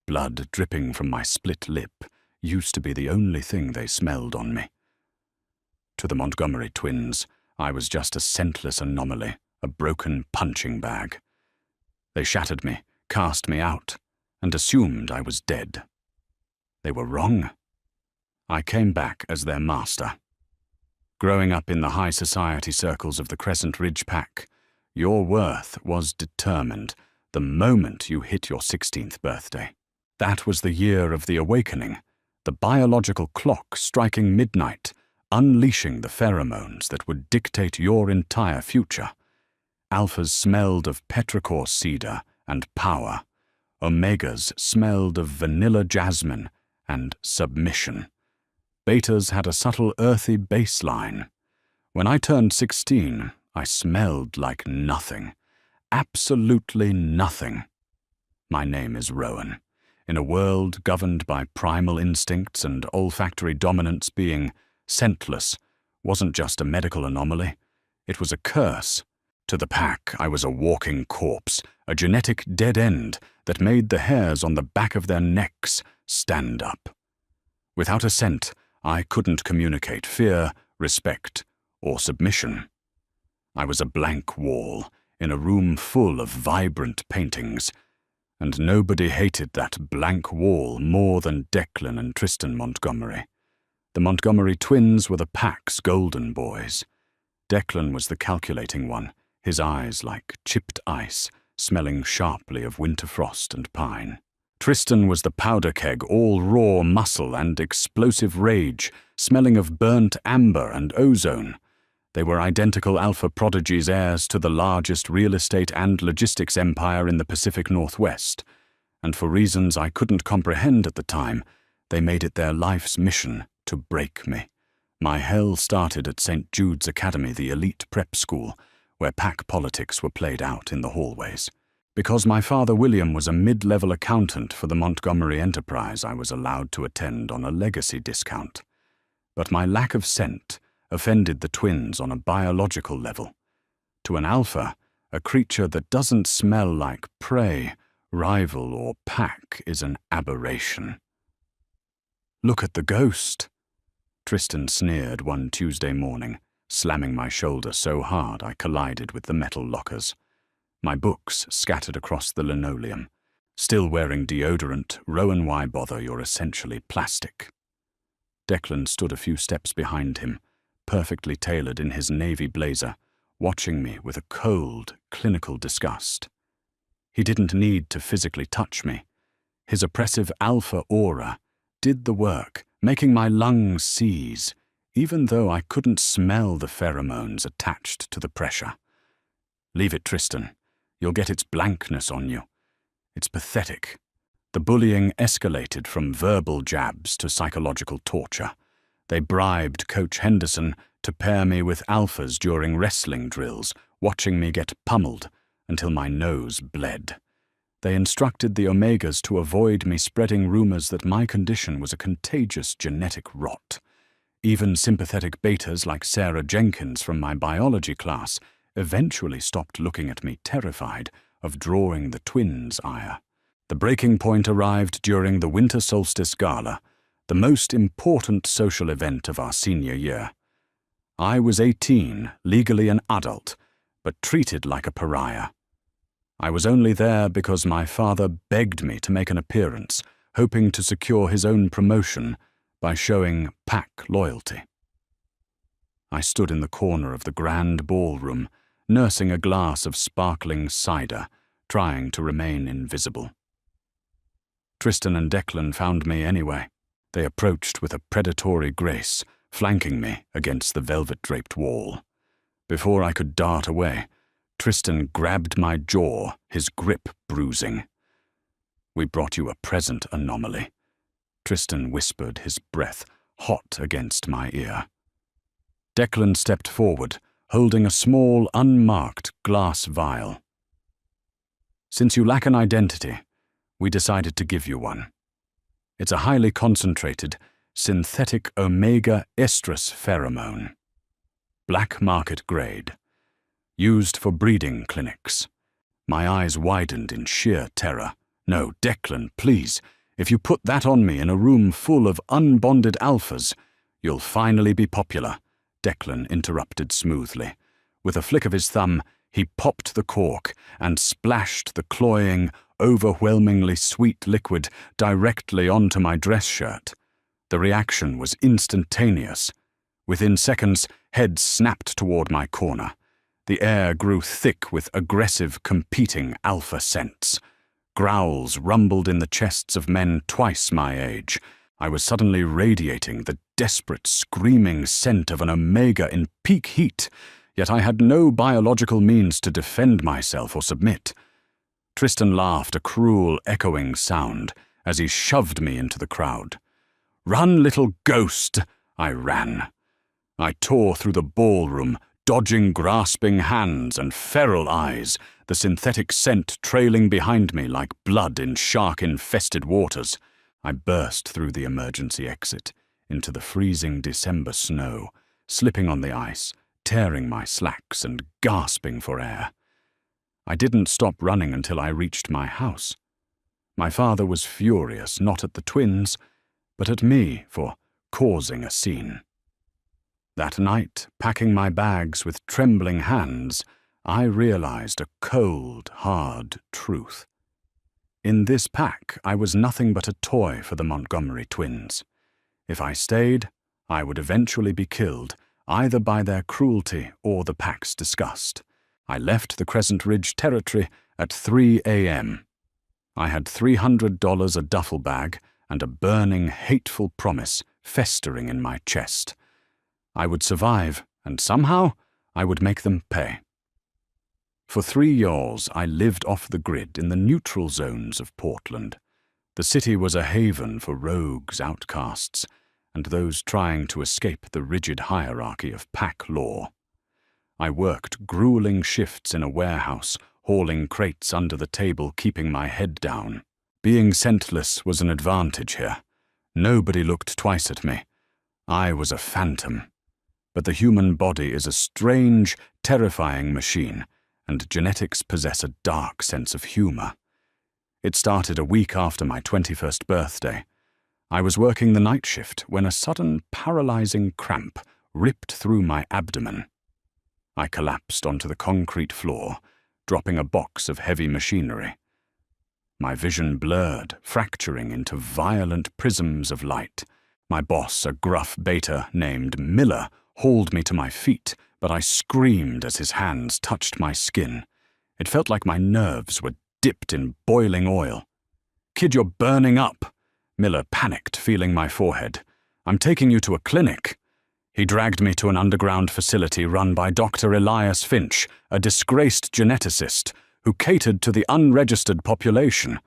Blood dripping from my split lip used to be the only thing they smelled on me. To the Montgomery twins, I was just a scentless anomaly, a broken punching bag. They shattered me, cast me out, and assumed I was dead. They were wrong. I came back as their master. Growing up in the high society circles of the Crescent Ridge Pack, your worth was determined the moment you hit your 16th birthday. That was the year of the awakening, the biological clock striking midnight, unleashing the pheromones that would dictate your entire future. Alphas smelled of petrichor cedar and power. Omegas smelled of vanilla jasmine and submission. Betas had a subtle earthy baseline. When I turned 16, I smelled like nothing. Absolutely nothing. My name is Rowan. In a world governed by primal instincts and olfactory dominance, being scentless wasn't just a medical anomaly. It was a curse. To the pack, I was a walking corpse, a genetic dead end that made the hairs on the back of their necks stand up. Without a scent, I couldn't communicate fear, respect, or submission. I was a blank wall in a room full of vibrant paintings, and nobody hated that blank wall more than Declan and Tristan Montgomery. The Montgomery twins were the pack's golden boys. Declan was the calculating one, his eyes like chipped ice, smelling sharply of winter frost and pine. Tristan was the powder keg, all raw muscle and explosive rage, smelling of burnt amber and ozone. They were identical alpha prodigies, heirs to the largest real estate and logistics empire in the Pacific Northwest, and for reasons I couldn't comprehend at the time, they made it their life's mission to break me. My hell started at St. Jude's Academy, the elite prep school, where pack politics were played out in the hallways. Because my father William was a mid-level accountant for the Montgomery enterprise, I was allowed to attend on a legacy discount. But my lack of scent offended the twins on a biological level. To an alpha, a creature that doesn't smell like prey, rival, or pack is an aberration. "Look at the ghost," Tristan sneered one Tuesday morning, slamming my shoulder so hard I collided with the metal lockers. My books scattered across the linoleum. Still wearing deodorant, Rowan, why bother? You're essentially plastic. Declan stood a few steps behind him, perfectly tailored in his navy blazer, watching me with a cold, clinical disgust. He didn't need to physically touch me. His oppressive alpha aura did the work, making my lungs seize, even though I couldn't smell the pheromones attached to the pressure. "Leave it, Tristan. You'll get its blankness on you. It's pathetic." The bullying escalated from verbal jabs to psychological torture. They bribed Coach Henderson to pair me with alphas during wrestling drills, watching me get pummeled until my nose bled. They instructed the Omegas to avoid me spreading rumors that my condition was a contagious genetic rot. Even sympathetic betas like Sarah Jenkins from my biology class eventually stopped looking at me terrified of drawing the twins' ire. The breaking point arrived during the Winter Solstice Gala, the most important social event of our senior year. I was 18, legally an adult, but treated like a pariah. I was only there because my father begged me to make an appearance, hoping to secure his own promotion by showing pack loyalty. I stood in the corner of the grand ballroom, nursing a glass of sparkling cider, trying to remain invisible. Tristan and Declan found me anyway. They approached with a predatory grace, flanking me against the velvet-draped wall. Before I could dart away, Tristan grabbed my jaw, his grip bruising. "We brought you a present, anomaly," Tristan whispered, his breath hot against my ear. Declan stepped forward, holding a small, unmarked glass vial. "Since you lack an identity, we decided to give you one. It's a highly concentrated, synthetic omega estrus pheromone. Black market grade. Used for breeding clinics." My eyes widened in sheer terror, No, Declan, please. If you put that on me in a room full of unbonded alphas, you'll finally be popular," Declan interrupted smoothly. With a flick of his thumb, he popped the cork and splashed the cloying, overwhelmingly sweet liquid directly onto my dress shirt. The reaction was instantaneous. Within seconds, heads snapped toward my corner. The air grew thick with aggressive, competing alpha scents. Growls rumbled in the chests of men twice my age. I was suddenly radiating the desperate, screaming scent of an Omega in peak heat, yet I had no biological means to defend myself or submit. Tristan laughed a cruel, echoing sound as he shoved me into the crowd. "Run, little ghost!" I ran. I tore through the ballroom, dodging grasping hands and feral eyes, the synthetic scent trailing behind me like blood in shark-infested waters. I burst through the emergency exit into the freezing December snow, slipping on the ice, tearing my slacks and gasping for air. I didn't stop running until I reached my house. My father was furious, not at the twins, but at me for causing a scene. That night, packing my bags with trembling hands, I realized a cold, hard truth. In this pack, I was nothing but a toy for the Montgomery twins. If I stayed, I would eventually be killed, either by their cruelty or the pack's disgust. I left the Crescent Ridge territory at 3 a.m. I had $300 a duffel bag and a burning, hateful promise festering in my chest. I would survive, and somehow I would make them pay. For 3 years, I lived off the grid in the neutral zones of Portland. The city was a haven for rogues, outcasts, and those trying to escape the rigid hierarchy of pack law. I worked grueling shifts in a warehouse, hauling crates under the table, keeping my head down. Being scentless was an advantage here. Nobody looked twice at me. I was a phantom. But the human body is a strange, terrifying machine, and genetics possess a dark sense of humor. It started a week after my 21st birthday. I was working the night shift when a sudden, paralyzing cramp ripped through my abdomen. I collapsed onto the concrete floor, dropping a box of heavy machinery. My vision blurred, fracturing into violent prisms of light. My boss, a gruff beta named Miller, hauled me to my feet, but I screamed as his hands touched my skin. It felt like my nerves were dipped in boiling oil. "Kid, you're burning up!" Miller panicked, feeling my forehead. "I'm taking you to a clinic." He dragged me to an underground facility run by Dr. Elias Finch, a disgraced geneticist who catered to the unregistered population.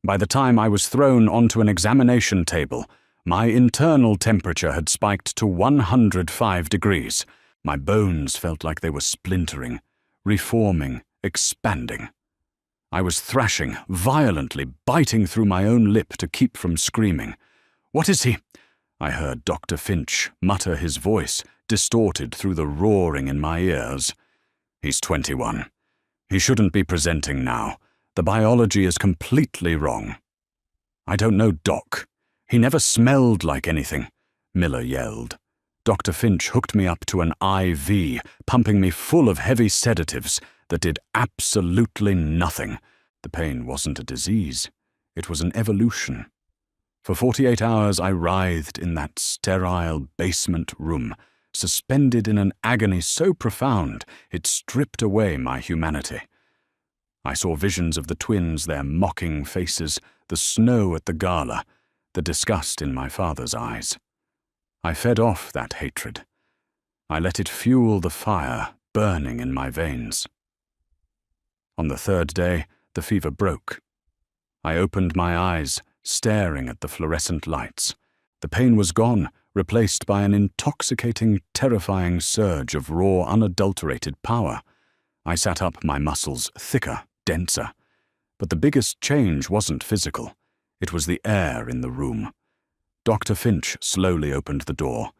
By the time I was thrown onto an examination table, my internal temperature had spiked to 105 degrees. My bones felt like they were splintering, reforming, expanding. I was thrashing, violently, biting through my own lip to keep from screaming. "What is he?" I heard Dr. Finch mutter, his voice distorted through the roaring in my ears. "He's 21. He shouldn't be presenting now. The biology is completely wrong." "I don't know, Doc. He never smelled like anything," Miller yelled. Dr. Finch hooked me up to an IV, pumping me full of heavy sedatives that did absolutely nothing. The pain wasn't a disease. It was an evolution. For 48 hours I writhed in that sterile basement room, suspended in an agony so profound it stripped away my humanity. I saw visions of the twins, their mocking faces, the snow at the gala, the disgust in my father's eyes. I fed off that hatred. I let it fuel the fire burning in my veins. On the 3rd day, the fever broke. I opened my eyes, staring at the fluorescent lights. The pain was gone, replaced by an intoxicating, terrifying surge of raw, unadulterated power. I sat up, my muscles thicker, denser. But the biggest change wasn't physical. It was the air in the room. Dr. Finch slowly opened the door.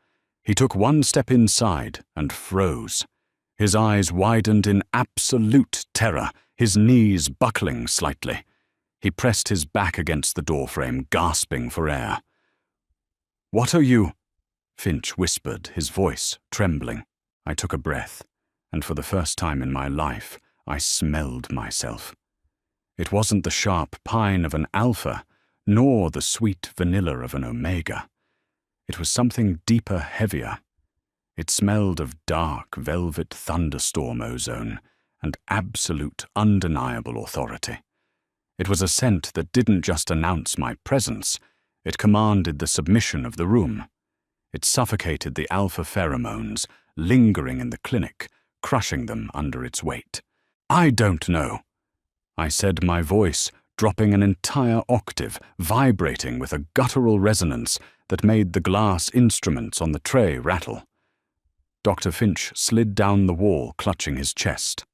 He took one step inside and froze. His eyes widened in absolute terror, his knees buckling slightly. He pressed his back against the doorframe, gasping for air. "What are you?" Finch whispered, his voice trembling. I took a breath, and for the first time in my life, I smelled myself. It wasn't the sharp pine of an alpha, nor the sweet vanilla of an omega. It was something deeper, heavier. It smelled of dark, velvet thunderstorm ozone and absolute, undeniable authority. It was a scent that didn't just announce my presence, it commanded the submission of the room. It suffocated the alpha pheromones, lingering in the clinic, crushing them under its weight. "I don't know," I said, my voice dropping an entire octave, vibrating with a guttural resonance that made the glass instruments on the tray rattle. Dr. Finch slid down the wall, clutching his chest.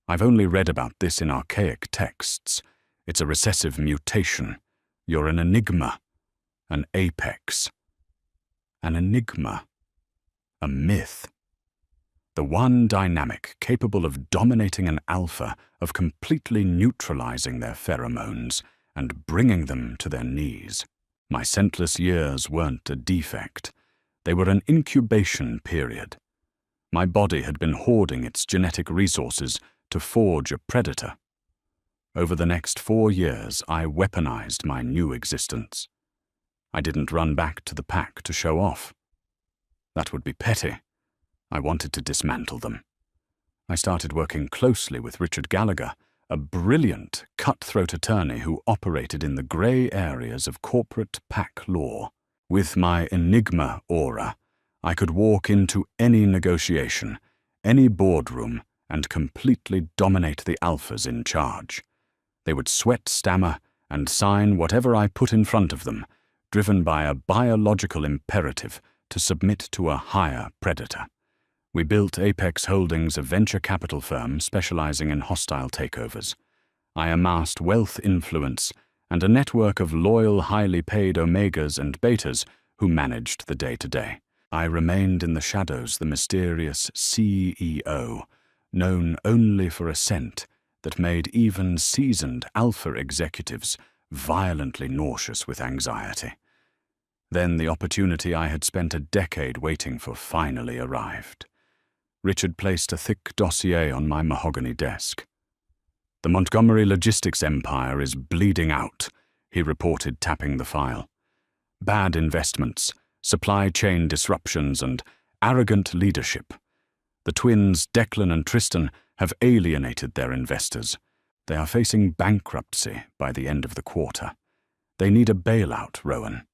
"I've only read about this in archaic texts. It's a recessive mutation. You're an enigma, an apex. An enigma, a myth. The one dynamic capable of dominating an alpha, of completely neutralizing their pheromones and bringing them to their knees. My scentless years weren't a defect. They were an incubation period. My body had been hoarding its genetic resources to forge a predator. Over the next 4 years, I weaponized my new existence. I didn't run back to the pack to show off. That would be petty. I wanted to dismantle them. I started working closely with Richard Gallagher, a brilliant, cutthroat attorney who operated in the grey areas of corporate pack law. With my enigma aura, I could walk into any negotiation, any boardroom, and completely dominate the alphas in charge. They would sweat, stammer, and sign whatever I put in front of them, driven by a biological imperative to submit to a higher predator. We built Apex Holdings, a venture capital firm specializing in hostile takeovers. I amassed wealth, influence, and a network of loyal, highly paid omegas and betas who managed the day-to-day. I remained in the shadows, the mysterious CEO, known only for a scent that made even seasoned alpha executives violently nauseous with anxiety. Then the opportunity I had spent a decade waiting for finally arrived. Richard placed a thick dossier on my mahogany desk. "The Montgomery logistics empire is bleeding out," he reported, tapping the file. "Bad investments, supply chain disruptions, and arrogant leadership. The twins, Declan and Tristan, have alienated their investors. They are facing bankruptcy by the end of the quarter. They need a bailout, Rowan,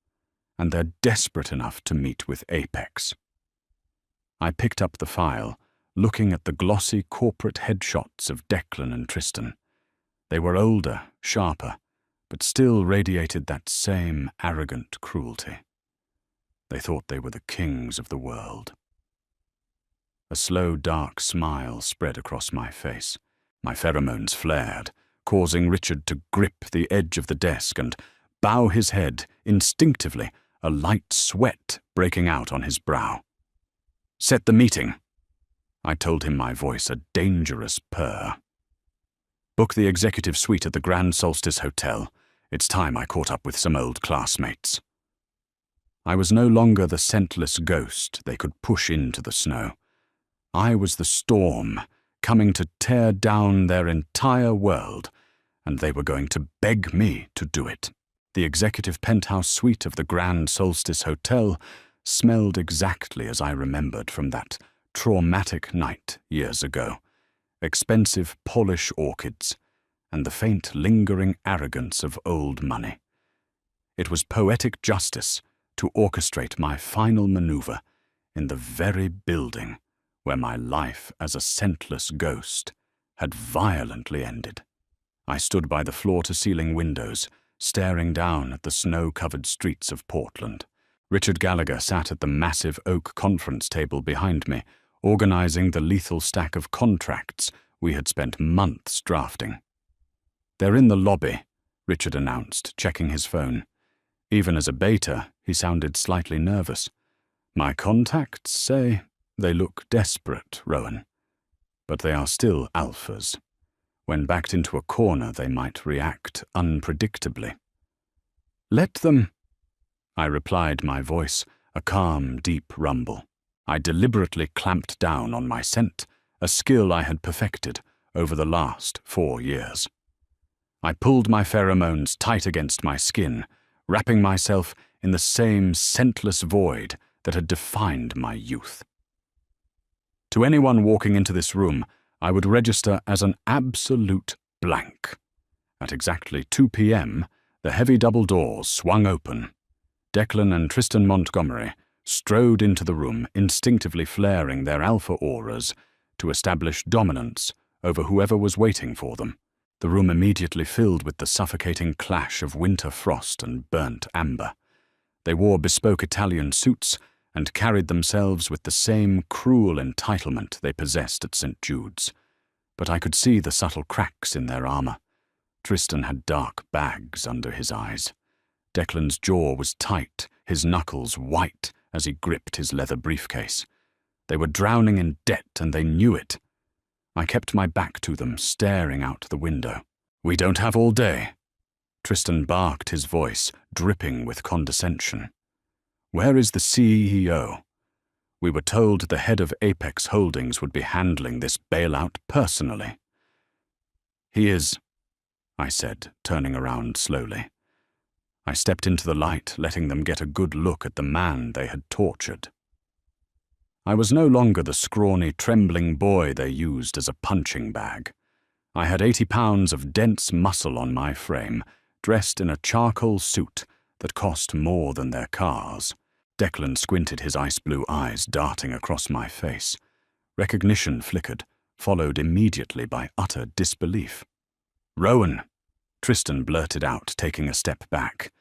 and they're desperate enough to meet with Apex." I picked up the file, looking at the glossy corporate headshots of Declan and Tristan. They were older, sharper, but still radiated that same arrogant cruelty. They thought they were the kings of the world. A slow, dark smile spread across my face. My pheromones flared, causing Richard to grip the edge of the desk and bow his head instinctively, a light sweat breaking out on his brow. "Set the meeting," I told him, my voice a dangerous purr. "Book the executive suite at the Grand Solstice Hotel. It's time I caught up with some old classmates." I was no longer the scentless ghost they could push into the snow. I was the storm, coming to tear down their entire world, and they were going to beg me to do it. The executive penthouse suite of the Grand Solstice Hotel smelled exactly as I remembered from that traumatic night years ago. Expensive Polish orchids, and the faint lingering arrogance of old money. It was poetic justice to orchestrate my final maneuver in the very building where my life as a scentless ghost had violently ended. I stood by the floor-to-ceiling windows, staring down at the snow-covered streets of Portland. Richard Gallagher sat at the massive oak conference table behind me, organizing the lethal stack of contracts we had spent months drafting. "They're in the lobby," Richard announced, checking his phone. Even as a beta, he sounded slightly nervous. "My contacts say they look desperate, Rowan. But they are still alphas. When backed into a corner, they might react unpredictably. "Let them," I replied, my voice a calm, deep rumble. I deliberately clamped down on my scent, a skill I had perfected over the last 4 years. I pulled my pheromones tight against my skin, wrapping myself in the same scentless void that had defined my youth. To anyone walking into this room, I would register as an absolute blank. At exactly 2 p.m., the heavy double doors swung open. Declan and Tristan Montgomery strode into the room, instinctively flaring their alpha auras to establish dominance over whoever was waiting for them. The room immediately filled with the suffocating clash of winter frost and burnt amber. They wore bespoke Italian suits and carried themselves with the same cruel entitlement they possessed at St. Jude's. But I could see the subtle cracks in their armor. Tristan had dark bags under his eyes. Declan's jaw was tight, his knuckles white as he gripped his leather briefcase. They were drowning in debt, and they knew it. I kept my back to them, staring out the window. "We don't have all day." Tristan barked, his voice dripping with condescension. "Where is the CEO? We were told the head of Apex Holdings would be handling this bailout personally." "He is," I said, turning around slowly. I stepped into the light, letting them get a good look at the man they had tortured. I was no longer the scrawny, trembling boy they used as a punching bag. I had 80 pounds of dense muscle on my frame, dressed in a charcoal suit that cost more than their cars. Declan squinted, his ice-blue eyes darting across my face. Recognition flickered, followed immediately by utter disbelief. "Rowan," Tristan blurted out, taking a step back.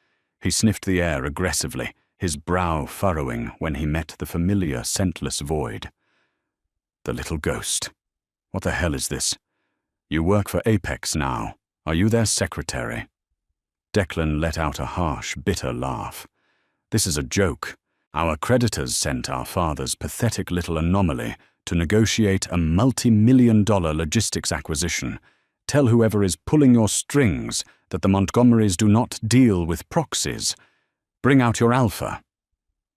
He sniffed the air aggressively, his brow furrowing when he met the familiar, scentless void. "The little ghost. What the hell is this? You work for Apex now. Are you their secretary?" Declan let out a harsh, bitter laugh. "This is a joke. Our creditors sent our father's pathetic little anomaly to negotiate a multi-million-dollar logistics acquisition. Tell whoever is pulling your strings that the Montgomerys do not deal with proxies. Bring out your alpha."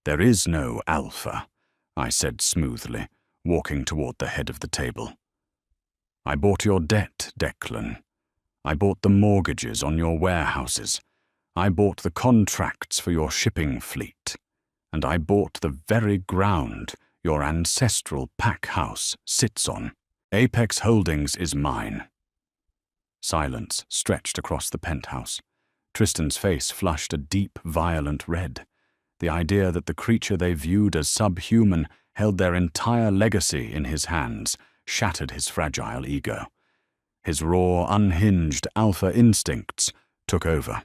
"There is no alpha," I said smoothly, walking toward the head of the table. "I bought your debt, Declan. I bought the mortgages on your warehouses. I bought the contracts for your shipping fleet. And I bought the very ground your ancestral pack house sits on. Apex Holdings is mine." Silence stretched across the penthouse. Tristan's face flushed a deep, violent red. The idea that the creature they viewed as subhuman held their entire legacy in his hands shattered his fragile ego. His raw, unhinged alpha instincts took over.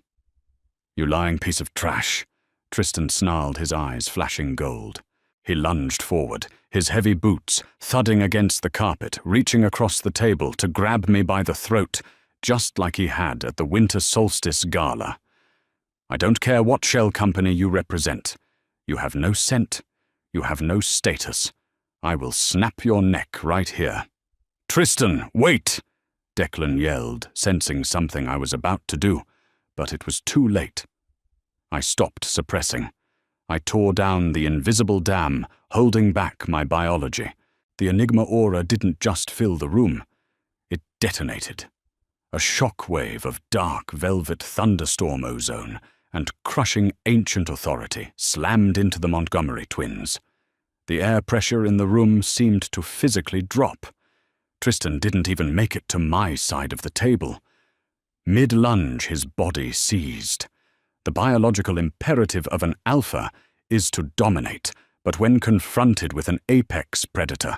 "You lying piece of trash," Tristan snarled, his eyes flashing gold. He lunged forward, his heavy boots thudding against the carpet, reaching across the table to grab me by the throat, just like he had at the winter solstice gala. "I don't care what shell company you represent. You have no scent. You have no status. I will snap your neck right here." "Tristan, wait!" Declan yelled, sensing something I was about to do, but it was too late. I stopped suppressing. I tore down the invisible dam, holding back my biology. The Enigma aura didn't just fill the room. It detonated. A shockwave of dark velvet thunderstorm ozone and crushing ancient authority slammed into the Montgomery twins. The air pressure in the room seemed to physically drop. Tristan didn't even make it to my side of the table. Mid-lunge, his body seized. The biological imperative of an alpha is to dominate, but when confronted with an apex predator,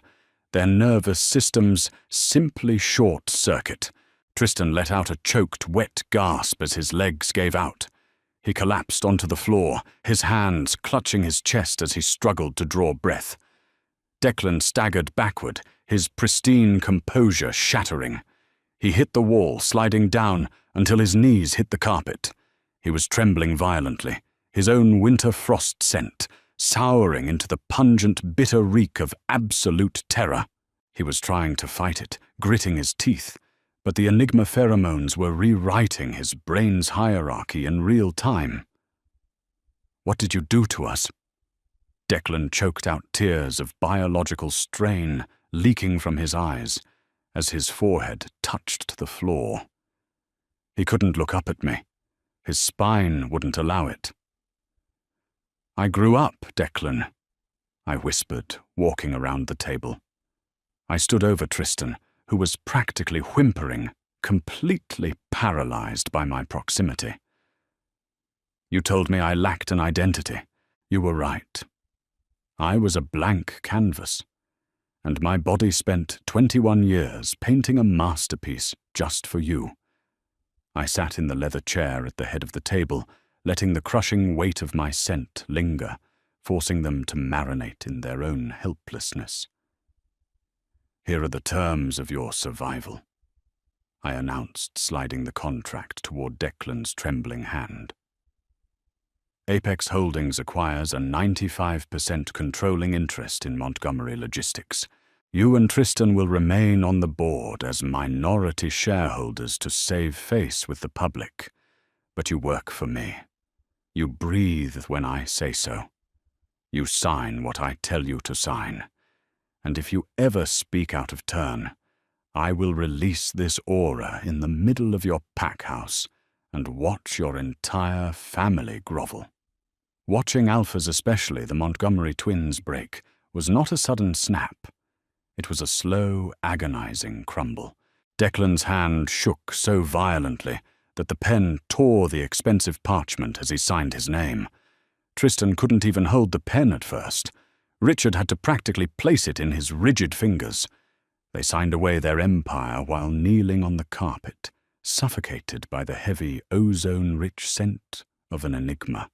their nervous systems simply short-circuit. Tristan let out a choked, wet gasp as his legs gave out. He collapsed onto the floor, his hands clutching his chest as he struggled to draw breath. Declan staggered backward, his pristine composure shattering. He hit the wall, sliding down until his knees hit the carpet. He was trembling violently, his own winter frost scent souring into the pungent, bitter reek of absolute terror. He was trying to fight it, gritting his teeth, But the Enigma pheromones were rewriting his brain's hierarchy in real time. "What did you do to us?" Declan choked out tears of biological strain leaking from his eyes as his forehead touched the floor. He couldn't look up at me. His spine wouldn't allow it. "I grew up, Declan," I whispered, walking around the table. I stood over Tristan, who was practically whimpering, completely paralyzed by my proximity. "You told me I lacked an identity. You were right. I was a blank canvas, and my body spent 21 years painting a masterpiece just for you." I sat in the leather chair at the head of the table, letting the crushing weight of my scent linger, forcing them to marinate in their own helplessness. "Here are the terms of your survival," I announced, sliding the contract toward Declan's trembling hand. "Apex Holdings acquires a 95% controlling interest in Montgomery Logistics. You and Tristan will remain on the board as minority shareholders to save face with the public, but you work for me. You breathe when I say so. You sign what I tell you to sign. And if you ever speak out of turn, I will release this aura in the middle of your pack house and watch your entire family grovel." Watching Alphas, especially the Montgomery twins, break was not a sudden snap. It was a slow, agonizing crumble. Declan's hand shook so violently that the pen tore the expensive parchment as he signed his name. Tristan couldn't even hold the pen at first. Richard had to practically place it in his rigid fingers. They signed away their empire while kneeling on the carpet, suffocated by the heavy, ozone-rich scent of an enigma.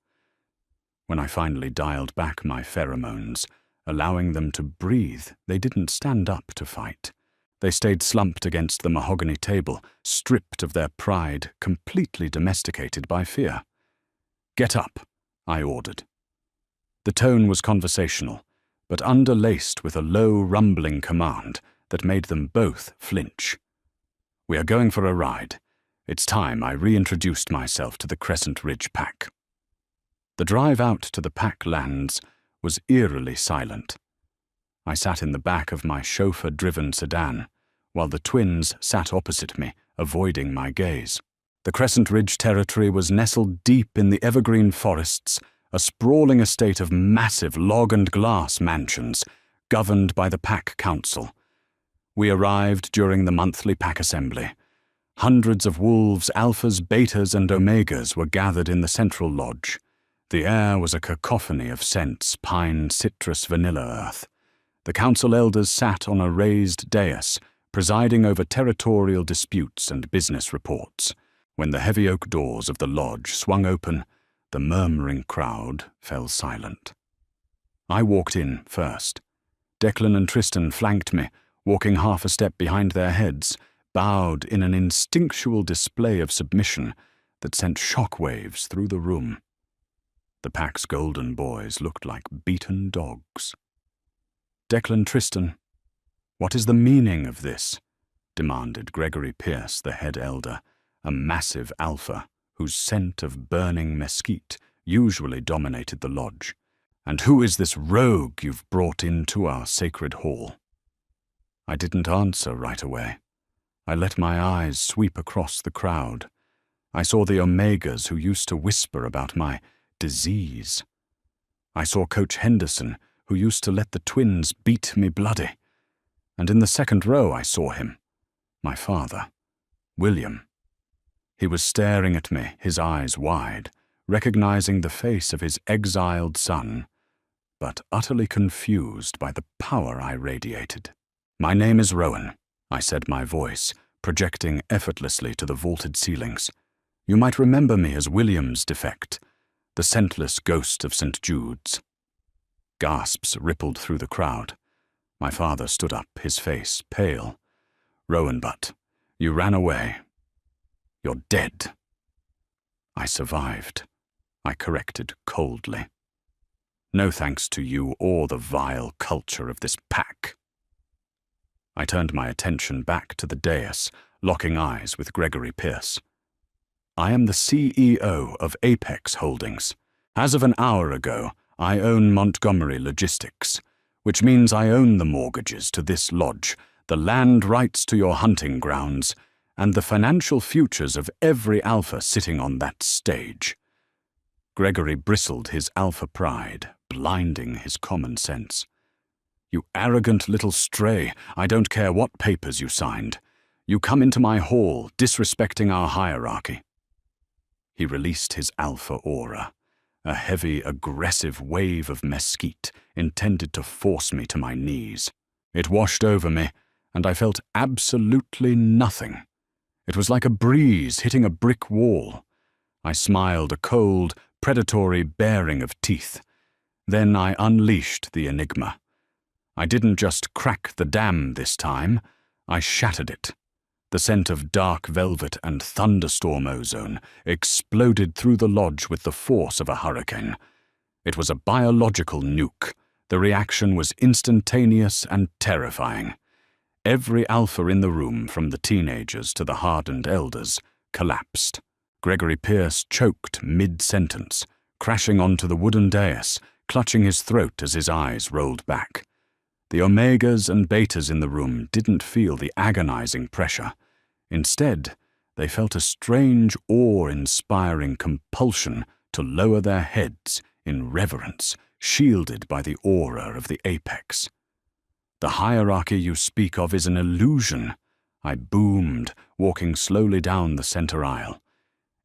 When I finally dialed back my pheromones, allowing them to breathe, they didn't stand up to fight. They stayed slumped against the mahogany table, stripped of their pride, completely domesticated by fear. "Get up," I ordered. The tone was conversational, but underlaced with a low, rumbling command that made them both flinch. "We are going for a ride. It's time I reintroduced myself to the Crescent Ridge pack." The drive out to the pack lands was eerily silent. I sat in the back of my chauffeur-driven sedan, while the twins sat opposite me, avoiding my gaze. The Crescent Ridge territory was nestled deep in the evergreen forests, a sprawling estate of massive log and glass mansions, governed by the Pack Council. We arrived during the monthly pack assembly. Hundreds of wolves, alphas, betas, and omegas were gathered in the central lodge. The air was a cacophony of scents, pine, citrus, vanilla earth. The council elders sat on a raised dais, presiding over territorial disputes and business reports. When the heavy oak doors of the lodge swung open, the murmuring crowd fell silent. I walked in first. Declan and Tristan flanked me, walking half a step behind their heads, bowed in an instinctual display of submission that sent shockwaves through the room. The pack's golden boys looked like beaten dogs. "Declan, Tristan, what is the meaning of this?" demanded Gregory Pierce, the head elder, a massive alpha whose scent of burning mesquite usually dominated the lodge. "And who is this rogue you've brought into our sacred hall?" I didn't answer right away. I let my eyes sweep across the crowd. I saw the Omegas who used to whisper about my disease. I saw Coach Henderson, who used to let the twins beat me bloody. And in the second row I saw him, my father, William. He was staring at me, his eyes wide, recognizing the face of his exiled son, but utterly confused by the power I radiated. "My name is Rowan," I said, my voice projecting effortlessly to the vaulted ceilings. "You might remember me as William's defect, the scentless ghost of St. Jude's." Gasps rippled through the crowd. My father stood up, his face pale. "Rowan, but you ran away. You're dead." "I survived," I corrected coldly. "No thanks to you or the vile culture of this pack." I turned my attention back to the dais, locking eyes with Gregory Pearce. "I am the CEO of Apex Holdings. As of an hour ago, I own Montgomery Logistics, which means I own the mortgages to this lodge, the land rights to your hunting grounds, and the financial futures of every alpha sitting on that stage." Gregory bristled his alpha pride, blinding his common sense. "You arrogant little stray, I don't care what papers you signed. You come into my hall, disrespecting our hierarchy." He released his alpha aura, a heavy, aggressive wave of mesquite intended to force me to my knees. It washed over me, and I felt absolutely nothing. It was like a breeze hitting a brick wall. I smiled a cold, predatory baring of teeth. Then I unleashed the enigma. I didn't just crack the dam this time, I shattered it. The scent of dark velvet and thunderstorm ozone exploded through the lodge with the force of a hurricane. It was a biological nuke. The reaction was instantaneous and terrifying. Every alpha in the room, from the teenagers to the hardened elders, collapsed. Gregory Pearce choked mid-sentence, crashing onto the wooden dais, clutching his throat as his eyes rolled back. The omegas and betas in the room didn't feel the agonizing pressure. Instead, they felt a strange, awe-inspiring compulsion to lower their heads in reverence, shielded by the aura of the apex. "The hierarchy you speak of is an illusion," I boomed, walking slowly down the center aisle.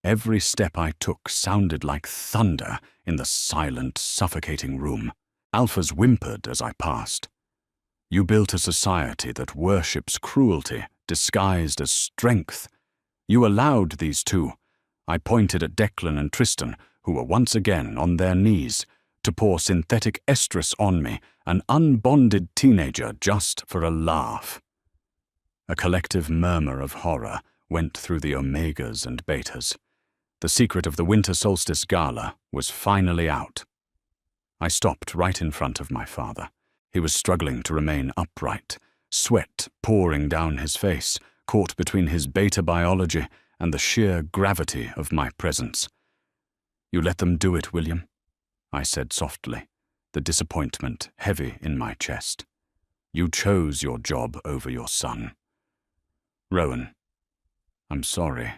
Every step I took sounded like thunder in the silent, suffocating room. Alphas whimpered as I passed. "You built a society that worships cruelty, disguised as strength. You allowed these two," I pointed at Declan and Tristan, who were once again on their knees, "to pour synthetic estrus on me, an unbonded teenager, just for a laugh." A collective murmur of horror went through the omegas and betas. The secret of the Winter Solstice Gala was finally out. I stopped right in front of my father. He was struggling to remain upright, sweat pouring down his face, caught between his beta biology and the sheer gravity of my presence. "You let them do it, William," I said softly, the disappointment heavy in my chest. "You chose your job over your son." "Rowan, I'm sorry.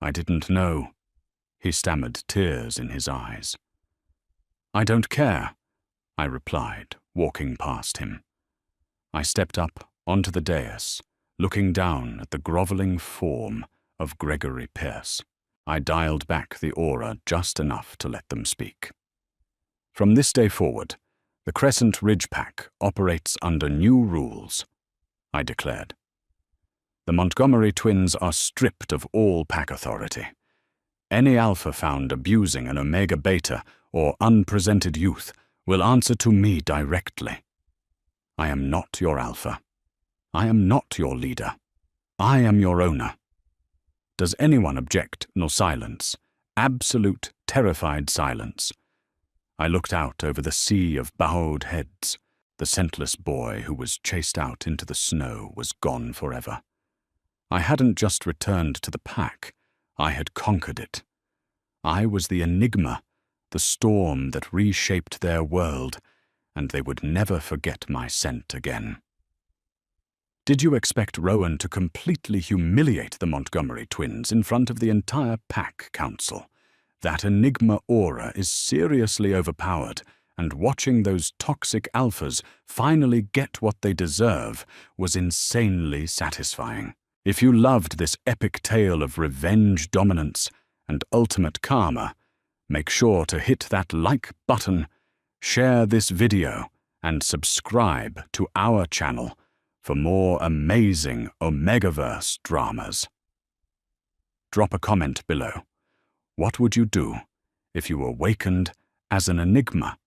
I didn't know," he stammered, tears in his eyes. "I don't care," I replied, walking past him. I stepped up onto the dais, looking down at the groveling form of Gregory Pearce. I dialed back the aura just enough to let them speak. "From this day forward, the Crescent Ridge Pack operates under new rules," I declared. "The Montgomery twins are stripped of all pack authority. Any alpha found abusing an omega beta or unpresented youth will answer to me directly. I am not your alpha. I am not your leader. I am your owner. Does anyone object? No silence. Absolute, terrified silence." I looked out over the sea of bowed heads. The scentless boy who was chased out into the snow was gone forever. I hadn't just returned to the pack, I had conquered it. I was the enigma, the storm that reshaped their world, and they would never forget my scent again. Did you expect Rowan to completely humiliate the Montgomery twins in front of the entire pack council? That enigma aura is seriously overpowered, and watching those toxic alphas finally get what they deserve was insanely satisfying. If you loved this epic tale of revenge dominance and ultimate karma, make sure to hit that like button, share this video, and subscribe to our channel for more amazing Omegaverse dramas. Drop a comment below. What would you do if you awakened as an enigma?